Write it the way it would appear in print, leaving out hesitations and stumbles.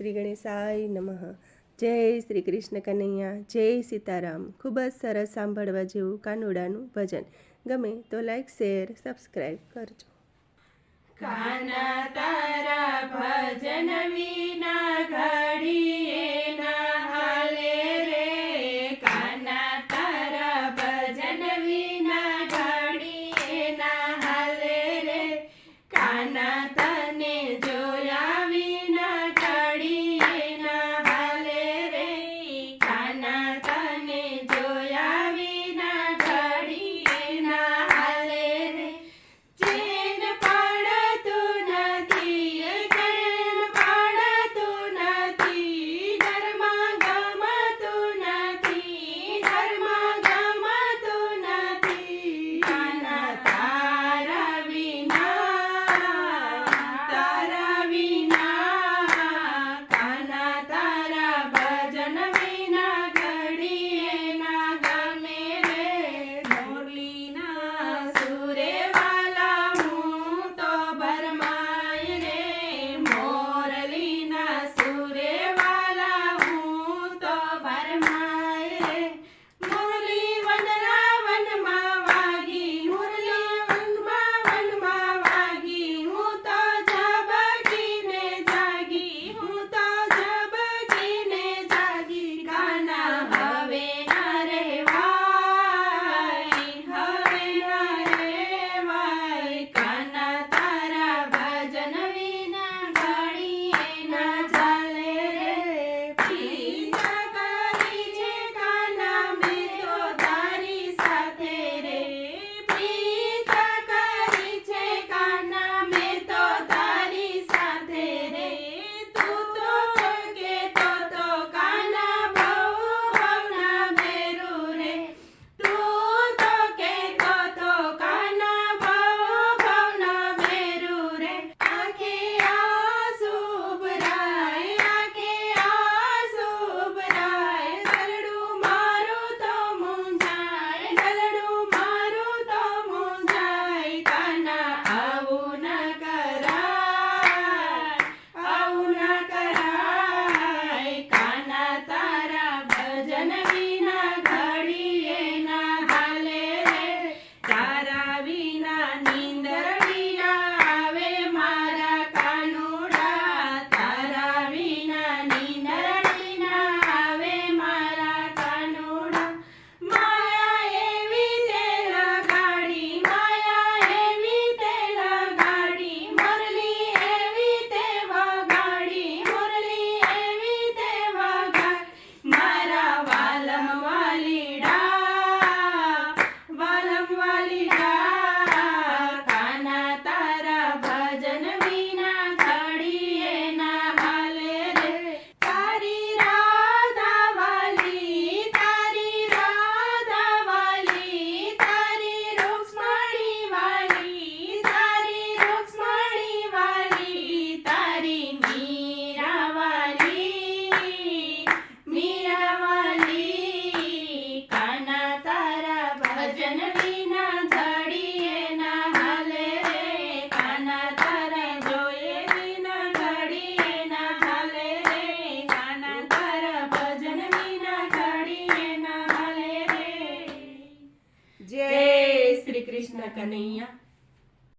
શ્રી ગણેશાય નમઃ. જય શ્રી કૃષ્ણ કનૈયા, જય સીતારામ. ખૂબ જ સરસ સાંભળવા જેવું કાનુડાનું ભજન. ગમે તો લાઈક, શેર, સબસ્ક્રાઈબ કરજો. કાના તારા ભજન વિના ઘડીએ ના હાલે રે, કાના તારા ભજન વિના ઘડીએ ના હાલે રે, કાના તને જોયા વિના ઘડીએ ના હાલે રે, કાના તને જોયા વિના ઘડીએ ના હાલે રે. ચેન પડતું નથી, ચેન પડતું નથી, ઘરમાં ગમતું નથી, ઘરમાં ગમતું નથી, કાના તારા વિના, તારા વિના, કાના તારા ભજન વિના ઘડીએ ના ગમે રે. મોરલીના સુરે વાલા હું તો ભરમાય રે, મોરલીના સુરે વાલા હું તો ભરમાય રે. મુરલી વનરાવનમાં વાગી, મુરલી વનમાં વાગી, હું તો ઝબકીને જાગી, હું તો ઝબકીને જાગી, કાના હવે ના રહેવાય, હવે ના રહેવાય, કાના તારા ભજન વિના ઘડીએ ના ચાલે રે. પ્રીત કરી છે કાના મેં તો તારી સાથે રે, પ્રીત કરી છે કાના મેં તો તારી સાથે રે. તું તો કહેતો તો કાના બહુ ભવના ભેરું રે, તું તો કહેતો તો કાના બહુ ભવના ભેરું રે. આંખે આંસુ ભરાય, આંખે આંસુ ભરાય, ગળું મારું તો મૂંઝાય, ગળું મારું તો મૂંઝાય, કાના આવું ના કરાય, આવું ના કરાય, કાના તારા ભજન વિના ઘડીએ ના હાલે રે. તારા વિના નીંદરડી ના આવે મારા કાનુડા, તારા વિના નીંદરડી ના આવે મારા કાનુડા. માયા એવી તે લગાડી, માયા એવી તે લગાડી, મુરલી એવી તે વગાડી, મુરલી એવી તે વગાડી, મારા વાલમ વાલીડા, વાલમ વાલીડા, કાના તારા ભજન વિના ઘડીએ ના હાલે રે. તારી રાધા વાલી, તારી રાધા વાલી, તારી રૂક્ષ્મણી વાલી, તારી રૂક્ષ્મણી વાલી, તારી મીરા વાલી, મીરા વાલી, કાના તારા ભજન વિના ઘડીએ ના હાલે રે, કાના તારા જોયે વિના ઘડીએ ના હાલે રે, કાના તારા ભજન વિના ઘડીએ ના હાલે રે. જય શ્રી કૃષ્ણ કનૈયા.